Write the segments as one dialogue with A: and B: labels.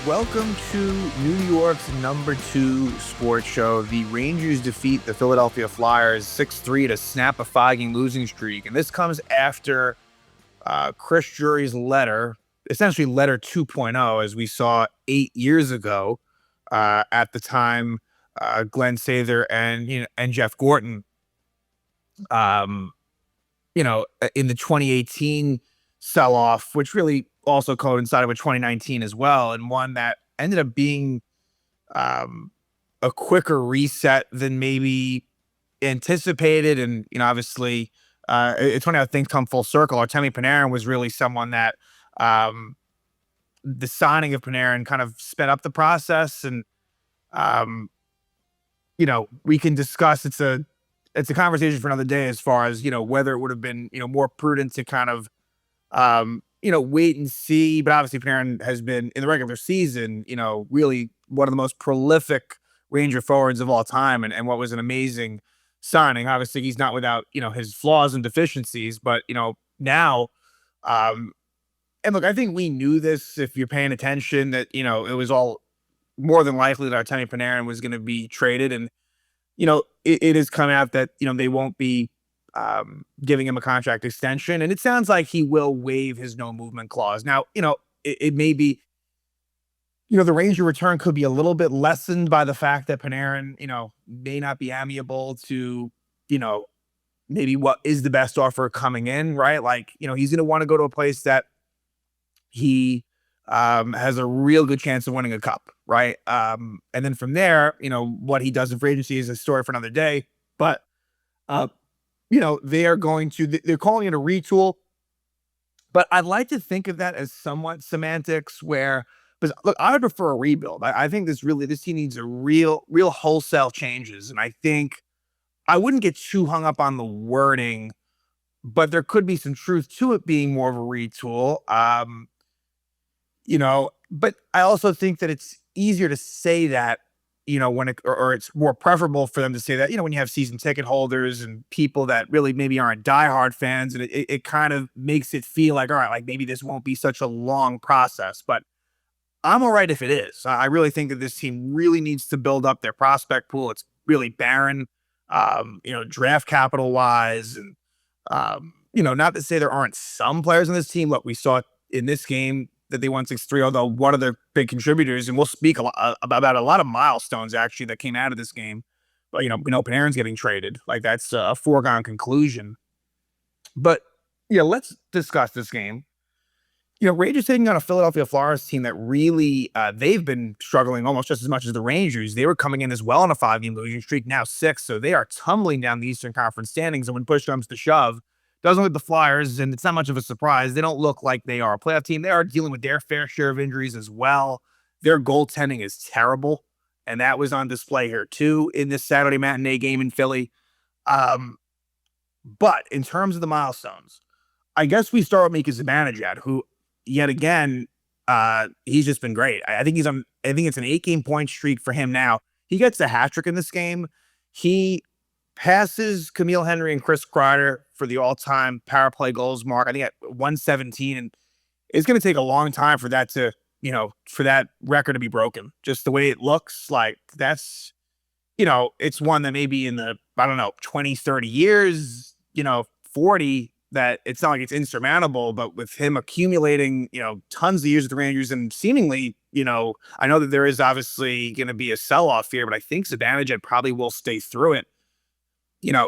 A: Welcome to New York's #2 sports show. The Rangers defeat the Philadelphia Flyers 6-3 to snap a 5-game losing streak. And this comes after Chris Drury's letter, essentially letter 2.0, as we saw 8 years ago. At the time, Glenn Sather and Jeff Gorton, um, in the 2018 sell-off, which really also coincided with 2019 as well, and one that ended up being a quicker reset than maybe anticipated. And obviously, it's funny how things come full circle. Artemi Panarin was really someone that the signing of Panarin kind of sped up the process. And we can discuss, it's a conversation for another day, as far as whether it would have been more prudent to kind of wait and see. But obviously Panarin has been, in the regular season, really one of the most prolific Ranger forwards of all time, and what was an amazing signing. Obviously he's not without, his flaws and deficiencies, but now, and look, I think we knew this, if you're paying attention, that, it was all more than likely that Artemi Panarin was going to be traded. And, it has come out that, they won't be giving him a contract extension. And it sounds like he will waive his no movement clause. Now, it may be, the Ranger return could be a little bit lessened by the fact that Panarin, may not be amiable to, maybe what is the best offer coming in, right? Like, he's going to want to go to a place that he has a real good chance of winning a cup, right? And then from there, what he does in free agency is a story for another day. But they're calling it a retool, but I'd like to think of that as somewhat semantics, because look, I would prefer a rebuild. I think this team needs a real wholesale changes. And I think I wouldn't get too hung up on the wording, but there could be some truth to it being more of a retool. But I also think that it's easier to say that, or it's more preferable for them to say that, when you have season ticket holders and people that really maybe aren't diehard fans, and it kind of makes it feel like, all right, like maybe this won't be such a long process. But I'm all right if it is. I really think that this team really needs to build up their prospect pool. It's really barren, draft capital wise. And, not to say there aren't some players on this team. Look, we saw in this game that they won 6-3, although one of the big contributors, and we'll speak about a lot of milestones actually that came out of this game. But, we know Panarin's getting traded. Like, that's a foregone conclusion. But, let's discuss this game. Rangers taking on a Philadelphia Flyers team that really, they've been struggling almost just as much as the Rangers. They were coming in as well on a 5-game losing streak, now 6. So they are tumbling down the Eastern Conference standings. And when push comes to shove, doesn't look the Flyers, and it's not much of a surprise. They don't look like they are a playoff team. They are dealing with their fair share of injuries as well. Their goaltending is terrible, and that was on display here too in this Saturday matinee game in Philly. But in terms of the milestones, I guess we start with Mika Zibanejad, who yet again, he's just been great. I think it's an 8-game point streak for him now. He gets the hat trick in this game. He passes Camille Henry and Chris Kreider for the all-time power play goals mark, I think at 117. And it's going to take a long time for that to, for that record to be broken. Just the way it looks like, that's, it's one that maybe in the, 20, 30 years, 40, that it's not like it's insurmountable. But with him accumulating, tons of years with the Rangers, and seemingly, I know that there is obviously going to be a sell-off here, but I think Zibanejad probably will stay through it.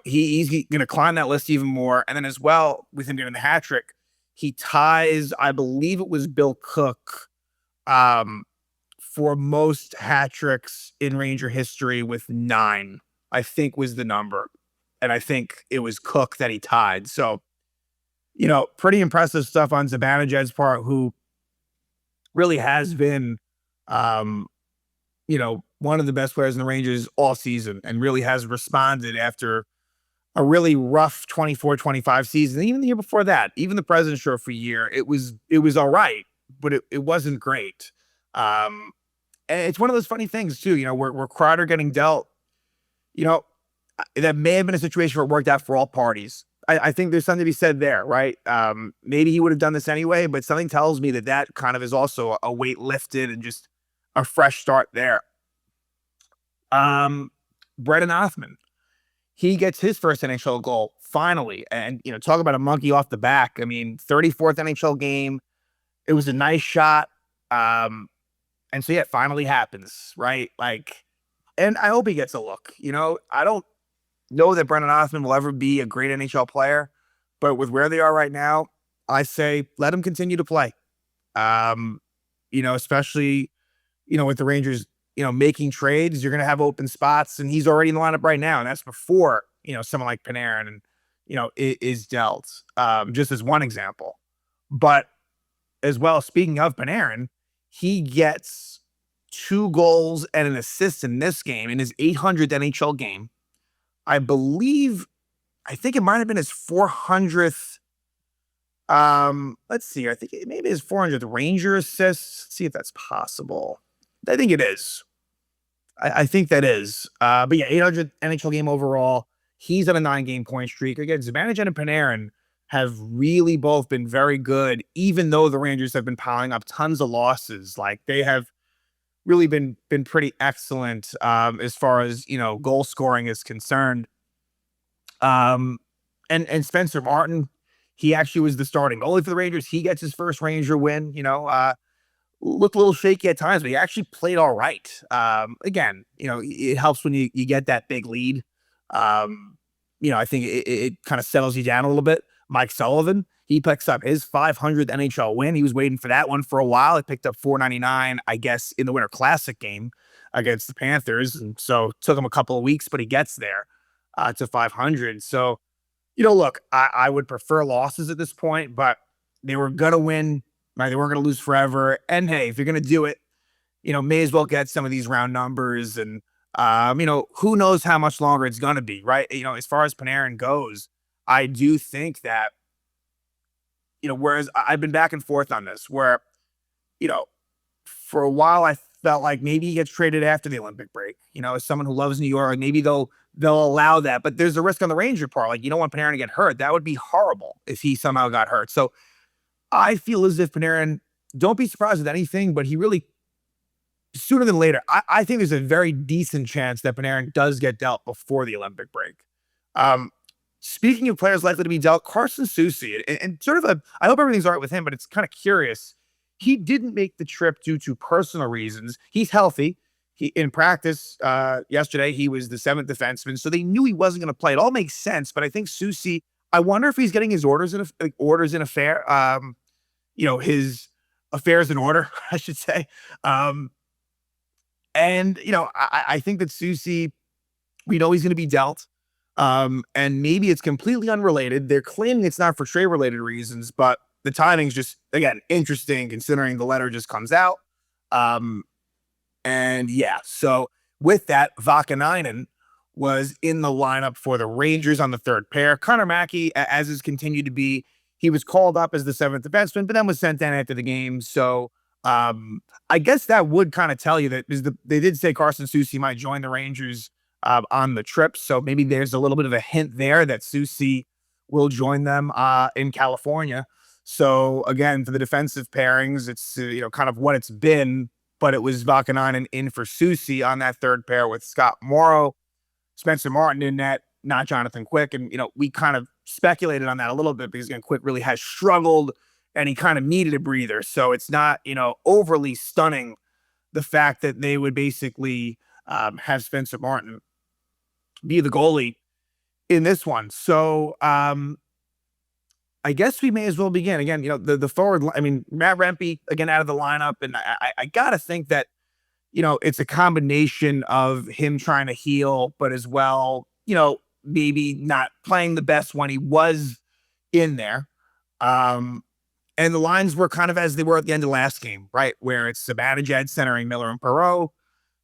A: He's going to climb that list even more. And then as well, with him getting the hat trick, he ties, I believe it was Bill Cook, for most hat tricks in Ranger history with 9, I think was the number. And I think it was Cook that he tied. So, pretty impressive stuff on Zibanejad's part, who really has been, one of the best players in the Rangers all season, and really has responded after a really rough 24-25 season. Even the year before that, even the President's Trophy year, it was all right, but it wasn't great. And it's one of those funny things too, where Kreider getting dealt, that may have been a situation where it worked out for all parties. I think there's something to be said there, right? Maybe he would have done this anyway, but something tells me that kind of is also a weight lifted, and just a fresh start there. Brennan Othmann, he gets his first NHL goal finally, and talk about a monkey off the back. I mean, 34th NHL game. It was a nice shot. And so yeah, it finally happens, right? Like, and I hope he gets a look. I don't know that Brennan Othmann will ever be a great NHL player, but with where they are right now, I say let him continue to play. Especially, with the Rangers, making trades, you're going to have open spots, and he's already in the lineup right now. And that's before, someone like Panarin and, is dealt, just as one example. But as well, speaking of Panarin, he gets 2 goals and an assist in this game, in his 800th NHL game. I think it might have been his 400th. Let's see. I think maybe his 400th Ranger assist. Let's see if that's possible. I think it is. I think that is. But yeah, 800th NHL game overall. He's on a 9-game point streak. Again, Zibanejad and Panarin have really both been very good, even though the Rangers have been piling up tons of losses. Like, they have really been pretty excellent as far as goal scoring is concerned. And Spencer Martin, he actually was the starting goalie for the Rangers. He gets his first Ranger win. Looked a little shaky at times, but he actually played all right. Again, it helps when you get that big lead. I think it kind of settles you down a little bit. Mike Sullivan, he picks up his 500th NHL win. He was waiting for that one for a while. He picked up $499, I guess, in the Winter Classic game against the Panthers. And so it took him a couple of weeks, but he gets there to 500. So, look, I would prefer losses at this point, but they were going to win. Right? They weren't going to lose forever. And hey, if you're going to do it, may as well get some of these round numbers. And, who knows how much longer it's going to be, right? As far as Panarin goes, I do think that, whereas I've been back and forth on this, where, for a while I felt like maybe he gets traded after the Olympic break, as someone who loves New York, maybe they'll allow that. But there's a risk on the Ranger part. Like, you don't want Panarin to get hurt. That would be horrible if he somehow got hurt. So I feel as if Panarin, don't be surprised with anything, but he really, sooner than later, I think there's a very decent chance that Panarin does get dealt before the Olympic break. Speaking of players likely to be dealt, Carson Soucy, and sort of I hope everything's all right with him, but it's kind of curious. He didn't make the trip due to personal reasons. He's healthy. In practice yesterday, he was the 7th defenseman, so they knew he wasn't going to play. It all makes sense, but I think Soucy, I wonder if he's getting his orders in his affairs in order, I should say. And I think that Soucy, we know he's going to be dealt. And maybe it's completely unrelated. They're claiming it's not for trade-related reasons, but the timing's just, again, interesting considering the letter just comes out. And yeah, so with that, Vakanainen was in the lineup for the Rangers on the third pair. Connor Mackey, as has continued to be, he was called up as the 7th defenseman, but then was sent down after the game. So I guess that would kind of tell you that they did say Carson Soucy might join the Rangers on the trip. So maybe there's a little bit of a hint there that Soucy will join them in California. So again, for the defensive pairings, it's kind of what it's been, but it was Vakanainen in for Soucy on that third pair with Scott Morrow, Spencer Martin in net, not Jonathan Quick. And, we kind of speculated on that a little bit because, again, Quick really has struggled and he kind of needed a breather. So it's not, overly stunning the fact that they would basically have Spencer Martin be the goalie in this one. So I guess we may as well begin. Again, the forward, Matt Rempe, again, out of the lineup. And I got to think that, it's a combination of him trying to heal, but as well, maybe not playing the best when he was in there. And the lines were kind of as they were at the end of last game, right? Where it's Zibanejad centering Miller and Perreault,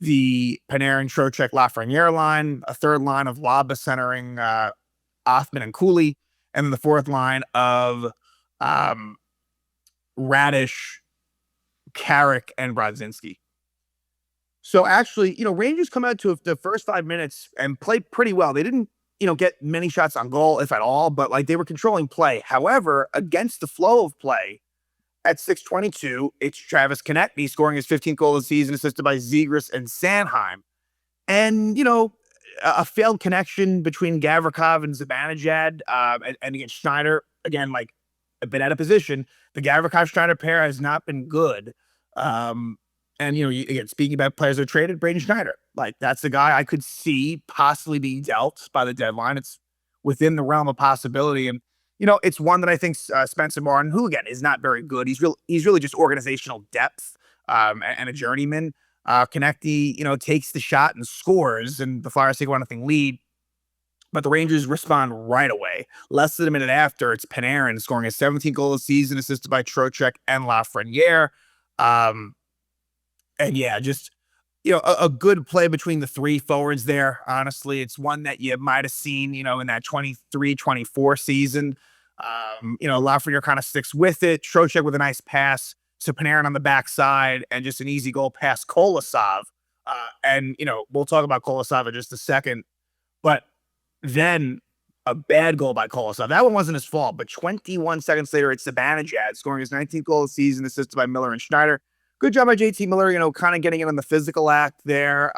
A: the Panarin, Trocheck, Lafreniere line, a third line of Laba centering Othmann and Cooley, and then the fourth line of Radish, Carrick, and Brodzinski. So actually, Rangers come out to the first 5 minutes and play pretty well. They didn't, get many shots on goal, if at all, but like they were controlling play. However, against the flow of play, At 622, it's Travis Konechny scoring his 15th goal of the season, assisted by Zegras and Sanheim. And, a failed connection between Gavrikov and Zibanejad, and against Schneider, again, like a bit out of position. The Gavrikov Schneider pair has not been good. Um, and, again, speaking about players that are traded, Braden Schneider, like that's the guy I could see possibly being dealt by the deadline. It's within the realm of possibility. And, it's one that I think Spencer Martin, who again is not very good, he's really just organizational depth, and a journeyman. Konechny, takes the shot and scores, and the Flyers take a 1-0 lead. But the Rangers respond right away. Less than a minute after, it's Panarin scoring his 17th goal of the season, assisted by Trocheck and Lafreniere. Um, and yeah, just a good play between the three forwards there. Honestly, it's one that you might have seen, in that 23-24 season. Lafreniere kind of sticks with it. Trocheck with a nice pass to Panarin on the backside, and just an easy goal past Kolosov. And we'll talk about Kolosov in just a second. But then a bad goal by Kolosov. That one wasn't his fault, but 21 seconds later, it's Zibanejad scoring his 19th goal of the season, assisted by Miller and Schneider. Good job by JT Miller, kind of getting in on the physical act there,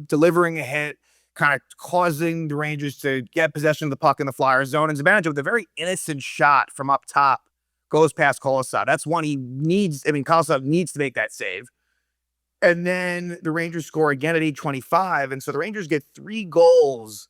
A: delivering a hit, kind of causing the Rangers to get possession of the puck in the Flyers zone. And Zibanejad with a very innocent shot from up top goes past Kolosov. That's one he needs. Kolosov needs to make that save. And then the Rangers score again at 8:25. And so the Rangers get 3 goals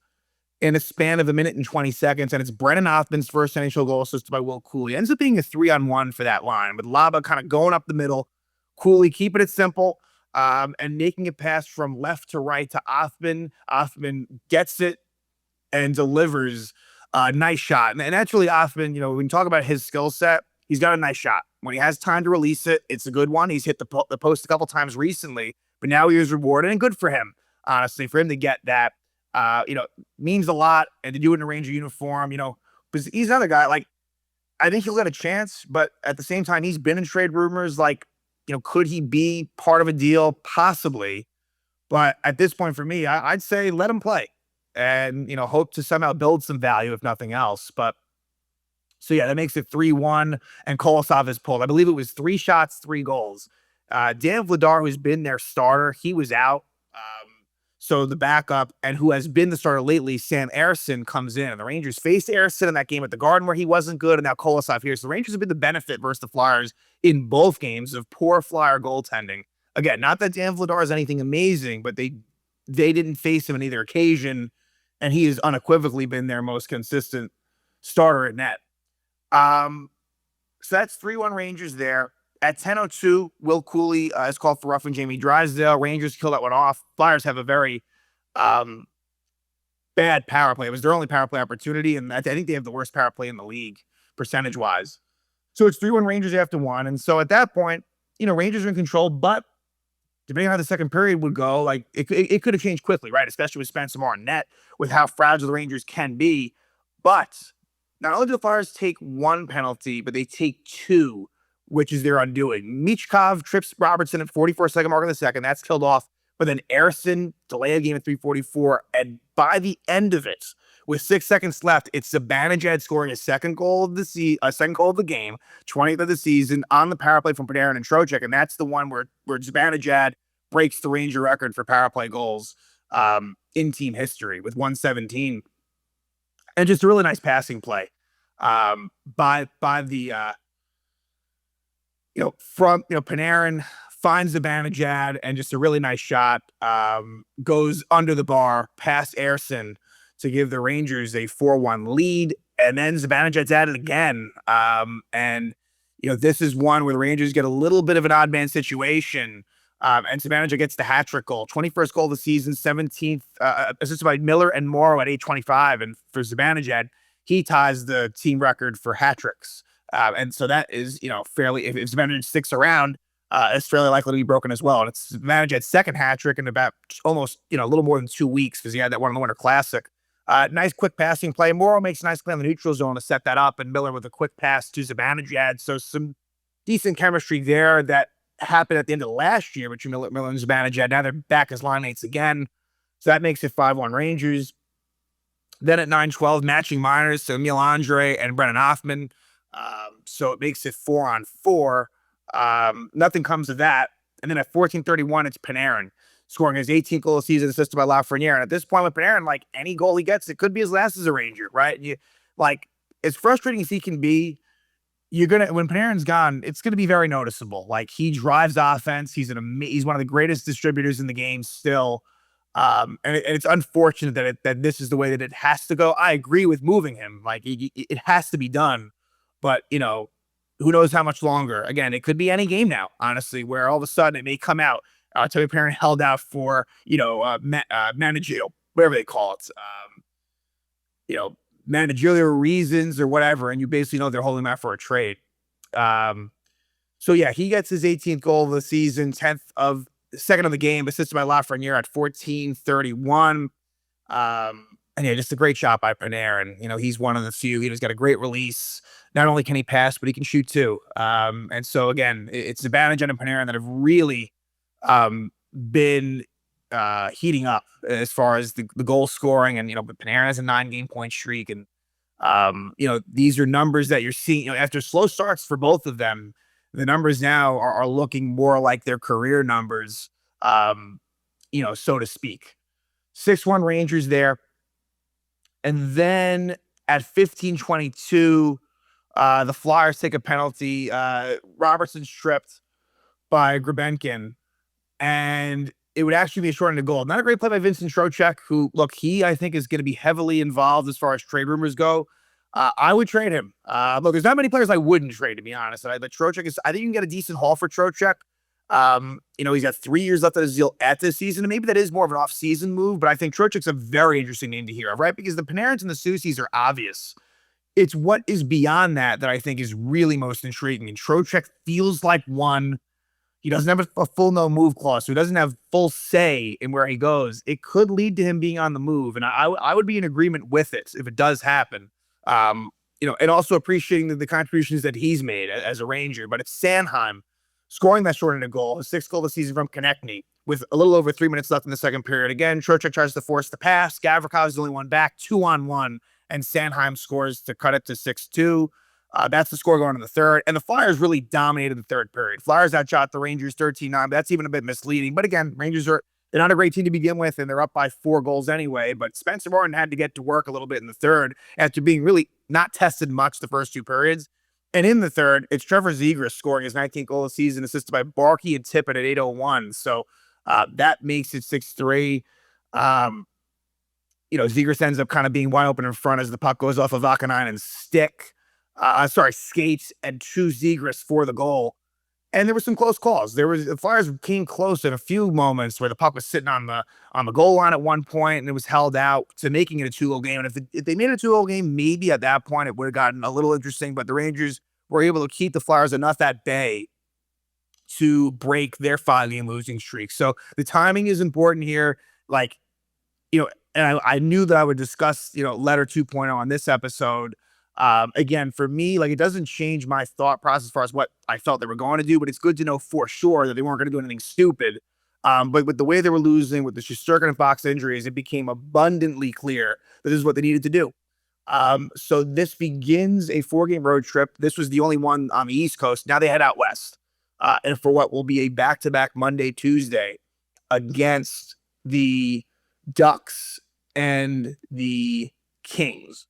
A: in a span of a minute and 20 seconds. And it's Brennan Othmann's first NHL goal, assisted by Will Cooley. It ends up being a 3-on-1 for that line, with Laba kind of going up the middle, Cooley keeping it simple, and making it pass from left to right to Othmann. Othmann gets it and delivers a nice shot. And actually, Othmann, when we talk about his skill set, he's got a nice shot. When he has time to release it, it's a good one. He's hit the post a couple times recently, but now he was rewarded, and good for him, honestly, for him to get that. Means a lot, and to do it in a Ranger uniform, because he's another guy, like, I think he'll get a chance, but at the same time, he's been in trade rumors, like, could he be part of a deal? Possibly. But at this point for me, I'd say let him play and, hope to somehow build some value, if nothing else. But so yeah, that makes it 3-1, and Kolosov is pulled. I believe it was 3 shots, 3 goals. Dan Vladar, who's been their starter, he was out. So the backup, and who has been the starter lately, Sam Ersson, comes in. And the Rangers faced Ersson in that game at the Garden where he wasn't good, and now Kolosov here. So the Rangers have been the benefit versus the Flyers in both games of poor Flyer goaltending. Again, not that Dan Vladar is anything amazing, but they didn't face him on either occasion, and he has unequivocally been their most consistent starter at net. So that's 3-1 Rangers there. At 10:02, Will Cooley is called for roughing Jamie Drysdale. Rangers kill that one off. Flyers have a very bad power play. It was their only power play opportunity, and I think they have the worst power play in the league, percentage-wise. So it's 3-1 Rangers after 1. And so at that point, Rangers are in control, but depending on how the second period would go, like it could have changed quickly, right? Especially with Spencer Martin net, with how fragile the Rangers can be. But not only do the Flyers take 1 penalty, but they take 2, which is their undoing. Michkov trips Robertson at 44-second mark in the second. That's killed off. But then Ersson, delay of game at 3:44. And by the end of it, with 6 seconds left, it's Zibanejad scoring a second goal of the game, 20th of the season, on the power play from Panarin and Trocheck. And that's the one where Zibanejad breaks the Ranger record for power play goals in team history with 117. And just a really nice passing play by the Panarin finds Zibanejad, and just a really nice shot, goes under the bar past Ersson to give the Rangers a 4-1 lead. And then Zibanejad's at it again. And this is one where the Rangers get a little bit of an odd man situation. And Zibanejad gets the hat trick goal, 21st goal of the season, 17th, assisted by Miller and Morrow at 8:25. And for Zibanejad, he ties the team record for hat tricks. And so that is, fairly, if Zibanejad sticks around, it's fairly likely to be broken as well. And it's Zibanejad's second hat trick in about almost, a little more than 2 weeks, because he had that one in the Winter Classic. Nice quick passing play. Morrow makes a nice play in the neutral zone to set that up, and Miller with a quick pass to Zibanejad. So some decent chemistry there that happened at the end of last year between Miller and Zibanejad. Now they're back as line mates again. So that makes it 5-1 Rangers. Then at 9:12, matching minors, so Emil Andre and Brennan Othmann. So it makes it 4-on-4. Nothing comes of that. And then at 14:31, it's Panarin scoring his 18th goal of the season, assisted by Lafreniere. And at this point with Panarin, like any goal he gets, it could be his last as a Ranger, right? And you like as frustrating as he can be, you're gonna when Panarin's gone, it's gonna be very noticeable. Like he drives offense. He's one of the greatest distributors in the game still. And it's unfortunate that this is the way that it has to go. I agree with moving him. Like it has to be done, but who knows how much longer? Again, it could be any game now, honestly, where all of a sudden it may come out. Artemi Panarin held out for managerial, whatever they call it. You know, managerial reasons or whatever, and you basically know they're holding him out for a trade. So yeah, he gets his 18th goal of the season, 2nd of the game, assisted by Lafreniere at 14:31. And yeah, just a great shot by Panarin. He's one of the few. He's got a great release. Not only can he pass, but he can shoot too. And so again, it's Zibanejad and Panarin that have really been heating up as far as the goal scoring. And but Panarin has a 9-game point streak, and these are numbers that you're seeing. After slow starts for both of them, the numbers now are looking more like their career numbers, so to speak. 6-1 Rangers there. And then at 15:22, the Flyers take a penalty. Robertson's tripped by Grebenkin, and it would actually be a shortened goal. Not a great play by Vincent Trocheck, who, look, I think is going to be heavily involved as far as trade rumors go. I would trade him. Look, there's not many players I wouldn't trade, to be honest. But Trocheck I think you can get a decent haul for Trocheck. He's got 3 years left of his deal at this season, and maybe that is more of an off-season move, but I think Trocheck's a very interesting name to hear of, right? Because the Panarins and the Soucies are obvious. It's what is beyond that I think is really most intriguing. And Trocheck feels like one. He doesn't have a full no move clause, so he doesn't have full say in where he goes. It could lead to him being on the move, and I would be in agreement with it if it does happen. And also appreciating the contributions that he's made as a Ranger. But it's Sanheim scoring that shortened goal, his 6th goal of the season from Konechny, with a little over 3 minutes left in the second period. Again, Trocheck tries to force the pass. Gavrikov is the only one back, 2-on-1, and Sanheim scores to cut it to 6-2. That's the score going in the third. And the Flyers really dominated the third period. Flyers outshot the Rangers 13-9. But that's even a bit misleading. But again, Rangers they're not a great team to begin with, and they're up by 4 goals anyway. But Spencer Martin had to get to work a little bit in the third after being really not tested much the first 2 periods. And in the third, it's Trevor Zegras scoring his 19th goal of the season, assisted by Barkey and Tippett at 8:01. So that makes it 6-3. Zegras ends up kind of being wide open in front as the puck goes off of Vakanainen's skates, and choose Zegras for the goal. And there were some close calls. The Flyers came close in a few moments where the puck was sitting on the goal line at one point, and it was held out to making it a 2-goal game. And if they made it a 2-goal game, maybe at that point it would have gotten a little interesting. But the Rangers were able to keep the Flyers enough at bay to break their 5-game losing streak. So the timing is important here. And I knew that I would discuss, letter 2.0 on this episode. Again, for me, it doesn't change my thought process as far as what I felt they were going to do, but it's good to know for sure that they weren't going to do anything stupid. But with the way they were losing, with the Shesterkin and Fox injuries, it became abundantly clear that this is what they needed to do. So this begins a 4-game road trip. This was the only one on the East Coast. Now they head out west, and for what will be a back-to-back Monday, Tuesday against the Ducks and the Kings.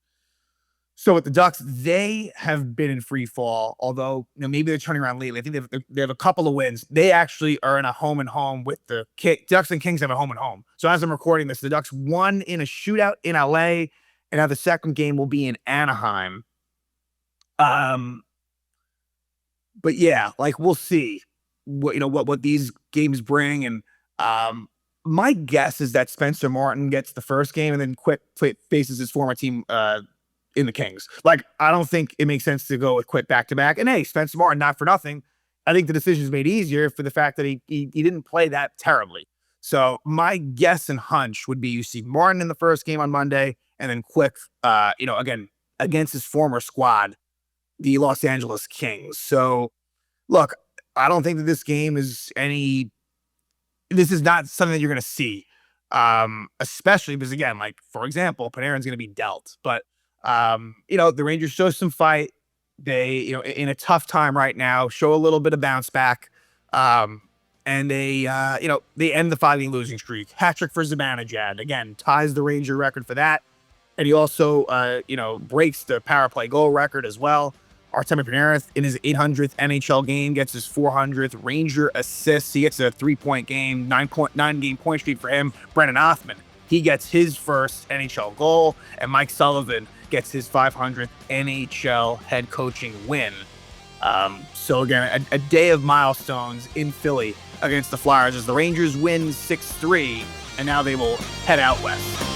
A: So with the Ducks, they have been in free fall, although maybe they're turning around lately. I think they have a couple of wins. They actually are in a home and home with the Ducks, and Kings have a home and home. So as I'm recording this, the Ducks won in a shootout in LA, and now the second game will be in Anaheim. But yeah, we'll see what these games bring. And my guess is that Spencer Martin gets the first game and then Quick faces his former team in the Kings. I don't think it makes sense to go with Quick back-to-back. And hey, Spencer Martin, not for nothing, I think the decision is made easier for the fact that he didn't play that terribly. So my guess and hunch would be you see Martin in the first game on Monday, and then Quick, again, against his former squad, the Los Angeles Kings. So look, I don't think that this game is this is not something that you're going to see, especially because, again, for example, Panarin's going to be dealt. But, the Rangers show some fight. They, in a tough time right now, show a little bit of bounce back. And they end the 5-game losing streak. Hat trick for Zibanejad. Again, ties the Ranger record for that. And he also, breaks the power play goal record as well. Artemi Panarin in his 800th NHL game gets his 400th Ranger assists. He gets a 3-point game, 9-game point streak for him. Brennan Othmann, he gets his first NHL goal. And Mike Sullivan gets his 500th NHL head coaching win. So again, a day of milestones in Philly against the Flyers as the Rangers win 6-3, and now they will head out west.